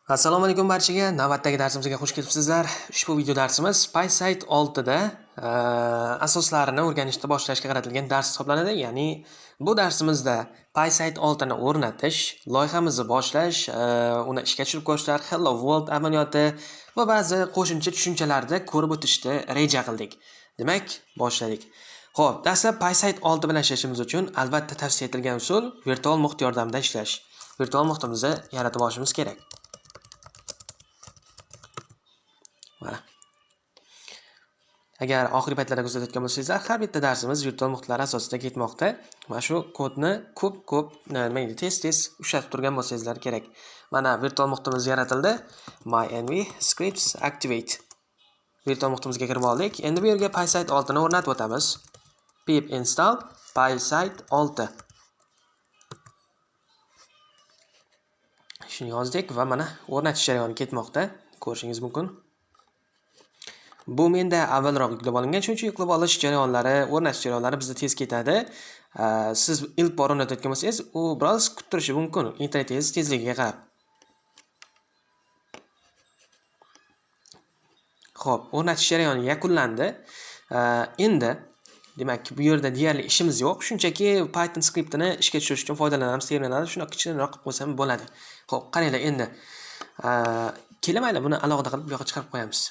Assalomu alaykum barchaga. Navbatdagi darsimizga xush kelibsizlar. Ushbu video darsimiz PySite 6 da asoslarini o'rganishni boshlashga qaratilgan dars hisoblanadi. Ya'ni bu darsimizda PySite 6 ni o'rnatish, loyihamizni boshlash, uni ishga tushirib ko'rishlar, Hello World amaliyoti va ba'zi qo'shimcha tushunchalarni ko'rib o'tishni reja qildik. Demak, boshladik. Xo'p, dastlab PySite 6 bilan ishlashimiz uchun albatta tavsiya etilgan usul virtual muhit yordamida ishlash. Virtual muhitimizni yaratib olishimiz kerak. Agar oxirgi paytlarda kuzatayotgan bo'lsangizlar, har bitta darsimiz virtual muhitlar asosida ketmoqda. Mana shu kodni ko'p nima deydi, tez ushlatib turgan bo'lsangizlar kerak. Mana virtual muhitimiz yaratildi. MyEnv scripts activate. Virtual muhitimizga kirib oldik. Endi bu yerga PySite 6 ni o'rnatib o'tamiz. pip install PySite 6. Shuni yozdik va mana o'rnatish jarayoni ketmoqda. Ko'rishingiz mumkin. Bu menda avvalroq yuklab olingan, shuning uchun yuklab olish jarayonlari, o'rnatish jarayonlari bizda tez ketadi. Siz ilk bor o'rnatayotgan bo'lsangiz, u biroz kuttirishi mumkin internetingiz tezligiga qarab. Xo'p, o'rnatish jarayoni yakunlandi. Endi demak, bu yerda deyarli ishimiz yo'q. Shunchaki Python skriptini ishga tushirish uchun foydalanamiz, terminalda shuni kichikroq qilib qo'ysam bo'ladi. Xo'p, qaranglar endi. Kelamayli, buni alohida qilib bu yoqqa chiqarib qo'yamiz.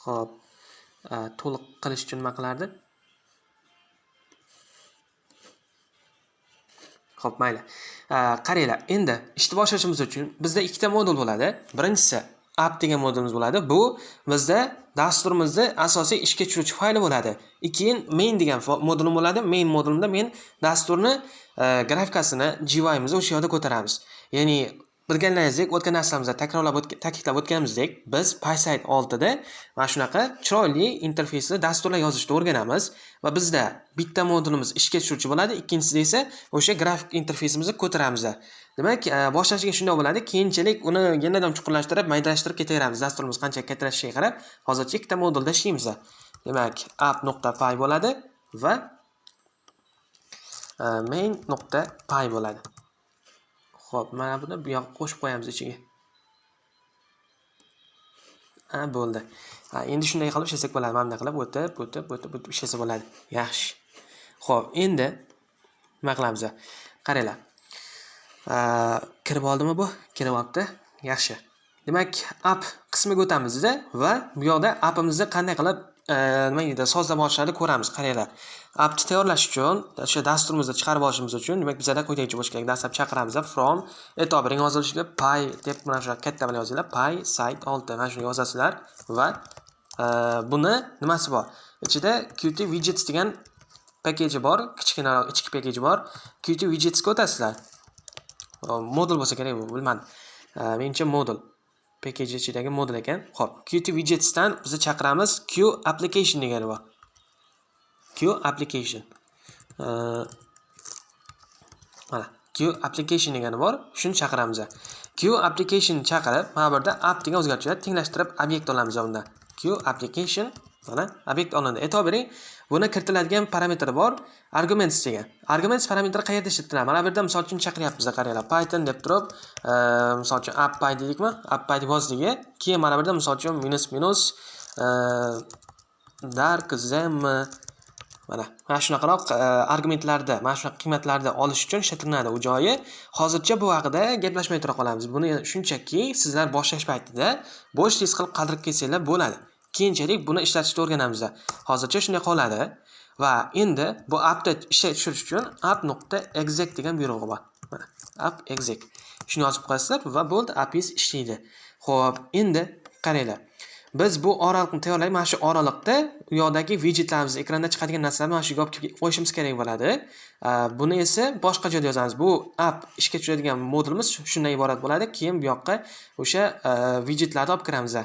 Xo'p, to'liq qilish uchun nima qilardi? Xo'p, mayli. Qaranglar, endi ishni boshlashimiz uchun bizda ikkita modul bo'ladi. Birinchisi app degan modulimiz bo'ladi. Bu bizda dasturimizni asosiy ishga tushiruvchi fayli bo'ladi. Keyin main degan modulim bo'ladi. Main modulimda men dasturni grafikasini, GUI'mizni o'sha yerda ko'taramiz. Ya'ni bilganlaringizdek, o'tgan darslarimizda ta'kidlab o'tganimizdek, biz PySite 6 da mana shunaqa chiroyli interfeysli dasturlar yozishni o'rganamiz va bizda bitta modulimiz ishga tushiruvchi bo'ladi, ikkinchisida esa o'sha grafik interfeysimizni ko'taramiz. Demak, boshlashiga shunday bo'ladi, keyinchalik uni yanada chuqurlashtirib, maydalashtirib ketaveramiz. Dasturimiz qancha kattalashishiga qarab, hozircha ikkita modulda ishlaymiz. Demak, app.py bo'ladi va main.py bo'ladi. Xo'p, mana buni bu yoqqa qo'shib qo'yamiz ichiga. Bo'ldi. Endi shunday qilib ishlasak bo'ladi. Mana bunday qilib o'tib ishlasa bo'ladi. Yaxshi. Xo'p, endi nima qilamiz? Qaranglar. Kirib oldimi bu? Kirib olibdi. Yaxshi. Demak, app qismiga o'tamiz-da va bu yoqda appimizni qanday qilib nima deydi, sozlab olishni ko'ramiz. Qaranglar. Appni tayyorlash uchun, o'sha dasturimizni chiqarib olishimiz uchun, demak, bizda quyidagicha bo'lishi kerak. Dastlab chaqiramiz from e'tiboring yozilishiga py deb mana shu katta bilan yozinglar. PySite 6 mana shuni yozasizlar va buni nimasi bor? Ichida Qt widgets degan pakeji bor, kichkinaroq ichki pakeji bor. Qt widgets ga o'tasizlar. Modul bo'lsa kerak bu, bilmadim. Menimcha modul pakeji ichidagi modul ekan. Xo'p, Qt widgets dan biz chaqiramiz Q application degani bor. Q application. Mana Q application degani bor. Shuni chaqiramiz. Q application chaqirib, mana bu yerda app degan o'zgartirishni tenglashtirib obyekt olamiz bundan. Q application mana obyekt olindi. E'tibor bering, buni kiritiladigan parametri bor, arguments degan. Arguments parametri qayerda ishlatiladi? Mana bu yerda misol uchun chaqiryapmiz, qaranglar. Python deb turib, misol uchun appy dedikmi? Appy deb yozdik. Keyin mana bu yerda misol uchun minus dark zem mana shunaqaroq argumentlarda, mana shunaqa qiymatlarni olish uchun ishlatiladi u joyi. Hozircha bu haqida gaplashmay tura qolamiz. Buni shunchaki sizlar boshlash paytida bo'sh disk qilib qoldirib ketsanglar bo'ladi. Keyinchalik buni ishlatishni o'rganamiz. Hozircha shunday qoladi va endi bu appni ishga tushirish uchun app.exec degan buyrug'i bor. Mana app.exec. Shuni yozib qo'yasizlar va bo'ldi, appingiz ishlaydi. Xo'p, endi qaranglar. Biz bu oraliqni tayyorlaymiz. Mana shu oraliqda u yoqdagi widgetlarimiz, ekranda chiqadigan narsalarni mana shu yerga olib qo'yishimiz kerak bo'ladi. Buni esa boshqa joyda yozamiz. Bu app ishga tushiradigan modulimiz shundan iborat bo'ladi. Keyin bu yoqqa o'sha widgetlarni olib kiramiz.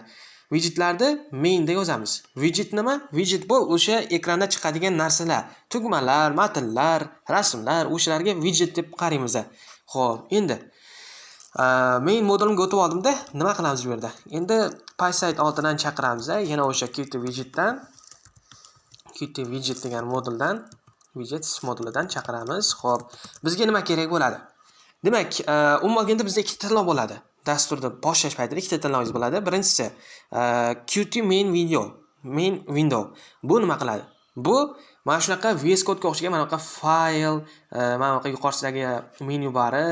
Widgetlarni main da yozamiz. Widget nima? Widget bu o'sha ekranda chiqadigan narsalar, tugmalar, matnlar, rasmlar, o'shalarga widget deb qaraymiz. Xo'p, endi main modulimga o'tib oldimda, nima qilamiz bu yerda? Endi PySite 6 dan chaqiramiz, yana o'sha Qt widgetdan Qt widget degan moduldan widgets modulidan chaqiramiz. Xo'p, bizga nima kerak bo'ladi? Demak, umuman olganda bizda ikkita tanlov bo'ladi. Dasturni boshlash paytida ikkita tanlovingiz bo'ladi. Birinchisi Qt main window. Bu nima qiladi? Bu mana shunaqa VS Code'ga o'xshagan mana bunaqa fayl, mana bunaqa yuqorisidagi menu bari,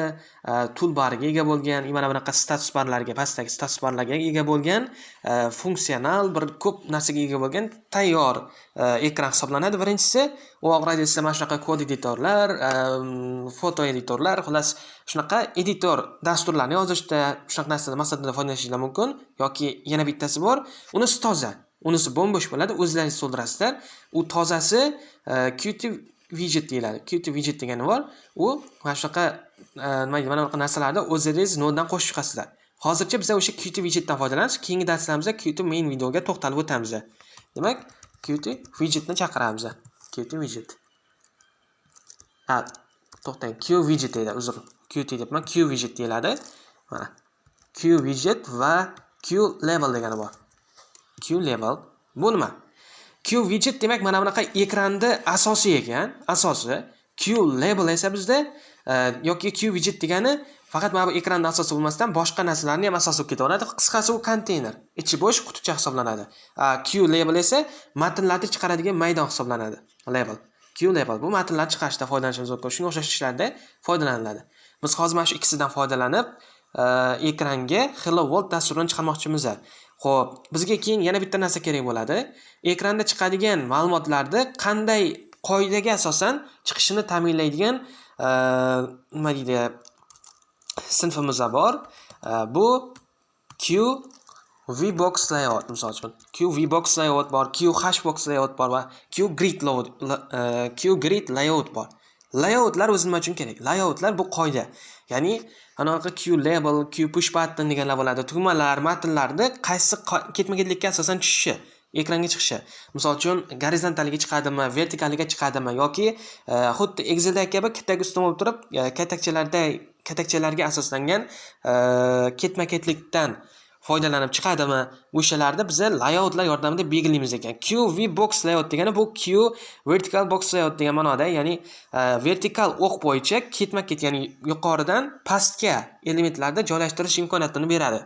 toolbariga ega bo'lgan, mana bunaqa status barlarga, pastdagi status barlarga ega bo'lgan, funksional bir ko'p narsaga ega bo'lgan tayyor ekran hisoblanadi. Birinchisi, u og'raydi esa mana shunaqa kod editorlar, foto editorlar, xullas shunaqa editor dasturlarni yozishda, shunaqa narsalardan maqsadida foydalanishingiz mumkin yoki yana bittasi bor, unisi toza. Unisi bo'sh bo'ladi, o'zlaringiz to'ldirasizlar. U tozasi Qt widget deyiladi. Qt widget degani bor. U mana shunaqa mana bunaqa narsalarni o'zingiz noddan qo'shib chiqasizlar. Hozircha biz o'sha Qt widgetdan foydalanamiz. Keyingi darslarimizda Qt main windowga to'xtalib o'tamiz. Demak, Qt widgetni chaqiramiz. Qt widget. To'xtang, Q widget deydi, uzr. Qt debman, Q widget deyiladi. Mana Q widget va Q label degani bor. Q label. Bu nima? Q widget demak mana bunaqa ekranda asosiy ekan, asosi. Q label esa bizda yoki Q widget degani faqat mana bu ekranda asosi bo'lmasdan boshqa narsalarni ham asos qilib ketaveradi. Qisqasi u konteyner, ichi bo'sh quticha hisoblanadi. Q label esa matnlarni chiqaradigan maydon hisoblanadi. Label. Q label bu matnlar chiqarishda foydalanishimiz mumkin. Shunga o'xshash ishlarda foydalaniladi. Biz hozir mana shu ikkisidan foydalanib ekranga Hello World dasturini chiqarmoqchimiz. Xo'p, bizga keyin yana bitta narsa kerak bo'ladi. Ekranda chiqadigan ma'lumotlarni qanday qoidaga asosan chiqishini ta'minlaydigan nima deydi? Sinfimiz bor. Bu Q VBox layout misol uchun. Q VBox layout bor, Q Hashbox layout bor va Q grid layout bor. Layoutlar o'zi nima uchun kerak? Layoutlar bu qoida. Ya'ni anaqa Q label, Q push button deganlar bo'ladi. Tugmalar, matnlarni qaysi ketma-ketlikka asosan tushishi, ekranga chiqishi. Misol uchun gorizontaliga chiqadimi, vertikaliga chiqadimi yoki xuddi Excel'dagi kabi kattaga ustun bo'lib turib, katakchalarga asoslangan ketma-ketlikdan foydalanib chiqadimi? O'shalarni biz layoutlar yordamida belgilaymiz ekan. Q VBox layout degani bu Q vertical box layout degan ma'noda, ya'ni vertikal o'q bo'yicha ketma-ket, ya'ni yuqoridan pastga elementlarni joylashtirish imkoniyatini beradi.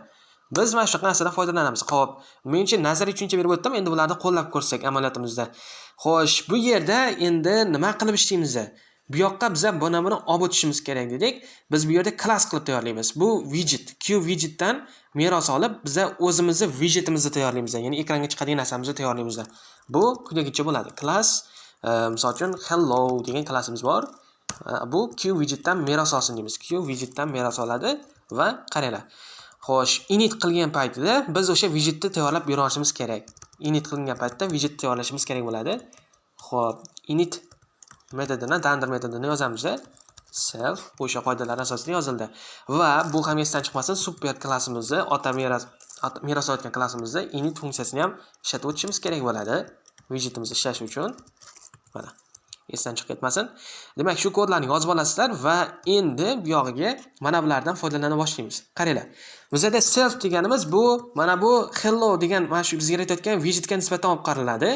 Biz mana shu narsadan foydalanamiz. Xo'p, menimcha nazariy tushuncha berib o'tdim. Endi bularni qo'llab ko'rsak amaliyotimizda. Xo'sh, bu yerda endi nima qilib ishlaymiz? Bu yoqqa biz buni olib o'tishimiz kerak dedik. Biz bu yerda class qilib tayyorlaymiz. Bu widget, Q widgetdan meros olib, biz o'zimizni widgetimizni tayyorlaymiz. Ya'ni ekranga chiqadigan narsamizni tayyorlaymiz. Bu quyidagicha bo'ladi. Class, misol uchun hello degan klassimiz bor. Bu Q widgetdan meros olsin deymiz. Q widgetdan meros oladi va qaranglar. Xo'sh, init qilgan paytida biz o'sha widgetni tayyorlab berishimiz kerak. Init qilgan paytda widget tayyorlashimiz kerak bo'ladi. Xo'p, init metodini, render metodini yozamiz. Self o'sha qoidalar asosida yozildi. Va bu ham esdan chiqmasin, super klassimizni, meros olayotgan klassimizni init funksiyasini ham ishlatib o'tishimiz kerak bo'ladi. Widgetimiz ishlashi uchun. Mana, esdan chiqib ketmasin. Demak, shu kodlarni yozib olasizlar va endi bu yog'iga mana bulardan foydalana boshlaymiz. Qaranglar. Bizda self deganimiz bu, mana bu hello degan mana shu bizga aytayotgan widgetga nisbatan olib qariladi.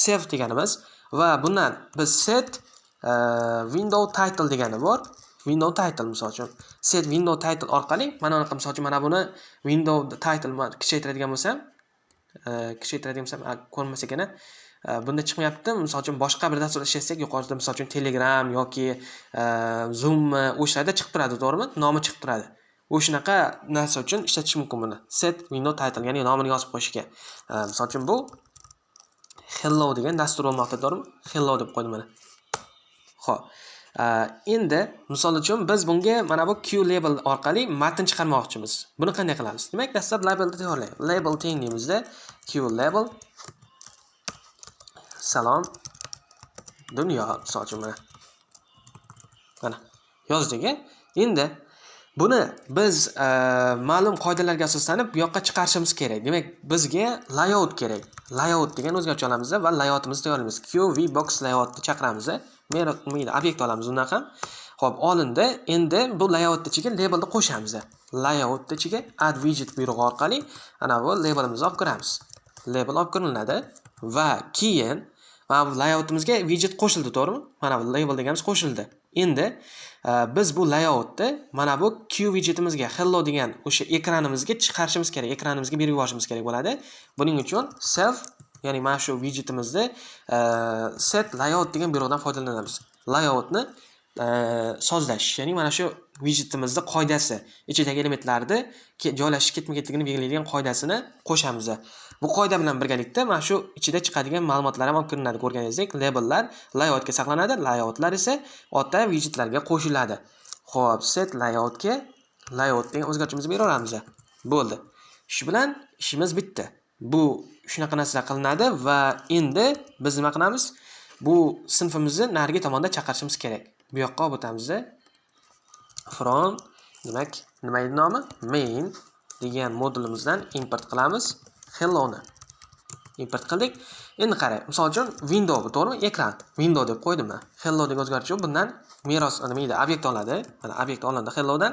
Self deganimiz va bundan biz set window title degani bor. Window title misol uchun. Set window title orqali mana bunaqa misol uchun mana buni window title kichaytiradigan bo'lsam, ko'rinmas ekan. Bunda chiqmayapti. Misol uchun boshqa bir dastur ishlasak, yuqorida misol uchun Telegram yoki Zoom o'shalarda chiqib turadi, to'g'rimi? Nomi chiqib turadi. O'shanaqa narsa uchun ishlatish mumkin buni. Set window title, ya'ni nomini yozib qo'yishga. Misol uchun bu hello degan dastur bo'lmoqda, to'g'rimi? Hello deb qo'ydim mana. Xo'p. Endi misol uchun biz bunga mana bu Q label orqali matn chiqarmoqchimiz. Buni qanday qilamiz? Demak, dastlab labelni tayyorlaymiz. Label teng deymizda Q label salom dunyo misol uchun mana yozdik. Endi buni biz ma'lum qoidalarga asoslanib bu yoqqa chiqarishimiz kerak. Demak, bizga layout kerak. Layout degan o'zgarcha olamiz va layoutimizni tayyorlaymiz. Q VBox layoutni chaqiramiz. Men obyekt olamiz undan ham. Xo'p, olindi. Endi bu layout ichiga labelni qo'shamiz. Layout ichiga add widget buyrug'i orqali ana bu labelimizni olib kiramiz. Label olib kiriladi va keyin Mana bu layoutimizga widget qo'shildi, to'g'rimi? Mana bu label deganimiz qo'shildi. Endi biz bu layoutni mana bu Q widgetimizga hello degan o'sha ekranimizga chiqarishimiz kerak, ekranimizga berib yuborishimiz kerak bo'ladi. Buning uchun self, ya'ni mana shu widgetimizni set layout degan buyrug'dan foydalanamiz. Layoutni sozlash, ya'ni mana shu widgetimizning qoidasi, ichidagi elementlarni joylashish ketma-ketligini belgilaydigan qoidasini qo'shamiz. Bu qoida bilan birgalikda mana shu ichida chiqadigan ma'lumotlar ham olib kirinadi. Ko'rganingizdek, labellar layoutga saqlanadi, layoutlar esa orta widgetlarga qo'shiladi. Xo'p, set layoutga layout degan o'zgartirishimizni beraveramiz. Bo'ldi. Shu bilan ishimiz bitdi. Bu shunaqa narsalar qilinadi va endi biz nima qilamiz? Bu sinfimizni narigi tomonda chaqirishimiz kerak. Bu yoqqa olib o'tamiz. From demak, nima edi nomi? Main degan modulimizdan import qilamiz. Hello ni import qildik. Endi qarang, misol uchun window bu, to'g'rimi? Ekran. Window deb qo'ydim. Hello deb o'zgartirish bundan meros nima edi? Obyekt oladi. Mana obyekt olindi hello dan.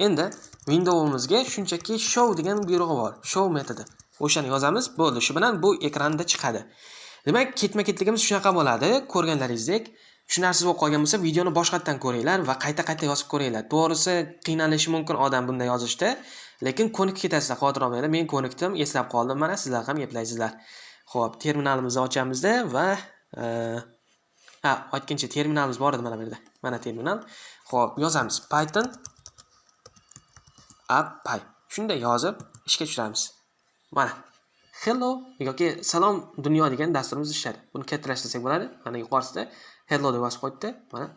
Endi windowimizga shunchaki show degan buyrug'i bor. Show metodi. O'shani yozamiz. Bo'ldi. Shu bilan bu ekranda chiqadi. Demak, ketma-ketligimiz shunaqa bo'ladi. Ko'rganlaringizdek, tushunarsiz bo'lib qolgan bo'lsa, videoni boshqatdan ko'ringlar va qayta-qayta yozib ko'ringlar. To'g'risi, qiynalishi mumkin odam bunday yozishda, lekin ko'nikib ketasizlar, xavotir olmanglar. Men ko'nikdim, eslab qoldim. Mana sizlar ham eplaysizlar. Xo'p, terminalimizni ochamizda va aytgancha terminalimiz bor edi mana bu yerda. Mana terminal. Xo'p, yozamiz Python appy. Shunday yozib ishga tushiramiz. Mana hello yoki salom dunyo degan dasturimiz ishladi. Buni kattalashtirsak bo'ladi. Mana yuqorisida hello deb yozib qo'yibdi. Mana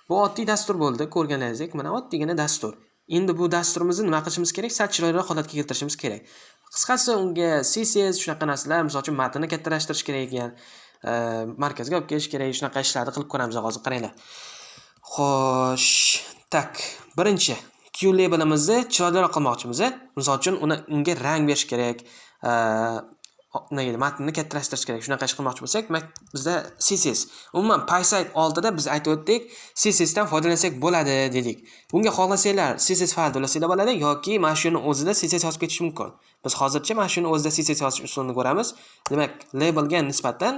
bu oddiy dastur bo'ldi. Ko'rganingizdek, mana oddiygina dastur. Endi bu dasturimizni nima qilishimiz kerak? Sal chiroyliroq holatga keltirishimiz kerak. Qisqasi unga CSS shunaqa narsalar, misol uchun matnni kattalashtirish kerak ekan, markazga olib kelish kerak, shunaqa ishlarni qilib ko'ramiz hozir, qaranglar. Xo'sh, tak, birinchi Q labelimizni chiroyliroq qilmoqchimiz. Misol uchun unga rang berish kerak. Matnni kattalashtirish kerak. Shunaqa ish qilmoqchi bo'lsak, bizda CSS. Umuman PySite oldida biz aytib o'tdik, CSS dan foydalansak bo'ladi dedik. Bunga xohlasanglar CSS fayl to'lasanglar bo'ladi yoki mana shuni o'zida CSS yozib ketish mumkin. Biz hozircha mana shuni o'zida CSS yozish usulini ko'ramiz. Demak, labelga nisbatan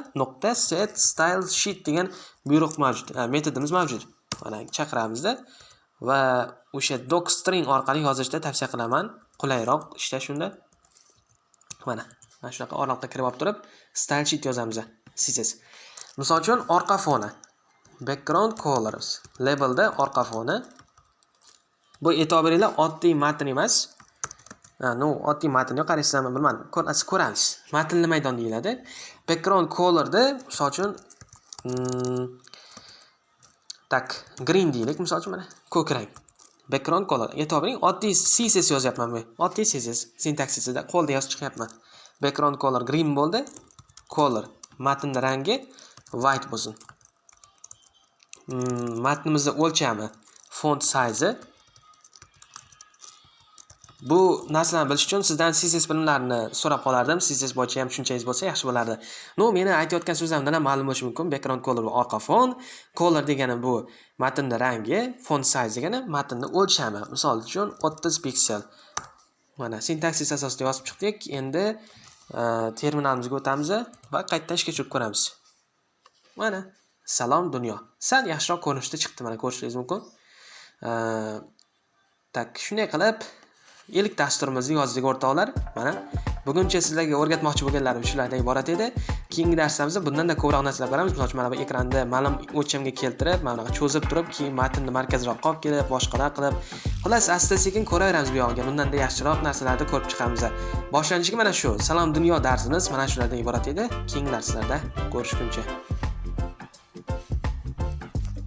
.set style sheet degan buyruq mavjud, metodimiz mavjud. Mana chaqiramizda va o'sha docstring orqali yozishda tavsiya qilaman. Qulayroq ishlash shunda. Mana shunaqa oraliqda kirib olib turib, style sheet yozamiz. CSS. Misol uchun orqa foni. Background colors. Labelda orqa foni. Bu e'tiboringlar oddiy matn emas. Oddiy matn yo'q, qaraysizlarmi bilmadim. Ko'ramiz. Matnli maydon deyiladi. Background colorda misol uchun green deylik, misol uchun mana ko'k rang. Background color. E'tiboring, oddiy CSS yozyapman men. Oddiy CSS sintaksisida qo'lda yozib chiqyapman. Background color green bo'ldi. Color matnning rangi white bo'lsin. Matnimizning o'lchami, font size. Bu narsalarni bilish uchun sizdan CSS bilimlarini so'rab qolardim. CSS bo'yicha ham tushunchangiz bo'lsa yaxshi bo'lardi. Meni aytayotgan so'zlarimdan ham ma'lum bo'lishi mumkin. Background color bu orqa fon, color degani bu matnning rangi, font size degani matnning o'lchami. Misol uchun 30 piksel. Mana sintaksis asosida yozib chiqdik. Endi terminalimizga o'tamiz va qaytadan ishga tushib ko'ramiz. Mana salom dunyo. Sal yaxshiroq ko'rinishda chiqdi, mana ko'rishingiz mumkin. Shunday qilib ilk dasturimizni yozdik o'rtoqlar. Mana buguncha sizlarga o'rgatmoqchi bo'lganlarim shulardan iborat edi. Keyingi darslarimizda bundan-da ko'proq narsalar ko'ramiz. Masalan, mana bu ekranda ma'lum o'lchamga keltirib, mana bunaqa cho'zib turib, keyin matnni markazroqqa olib kelib, boshqalar qilib, xullas asta-sekin ko'raveramiz bu yog'iga. Bundan-da yaxshiroq narsalarni ko'rib chiqamiz. Boshlanishiga mana shu salom dunyo darsimiz mana shulardan iborat edi. Keyingi darslarda ko'rishguncha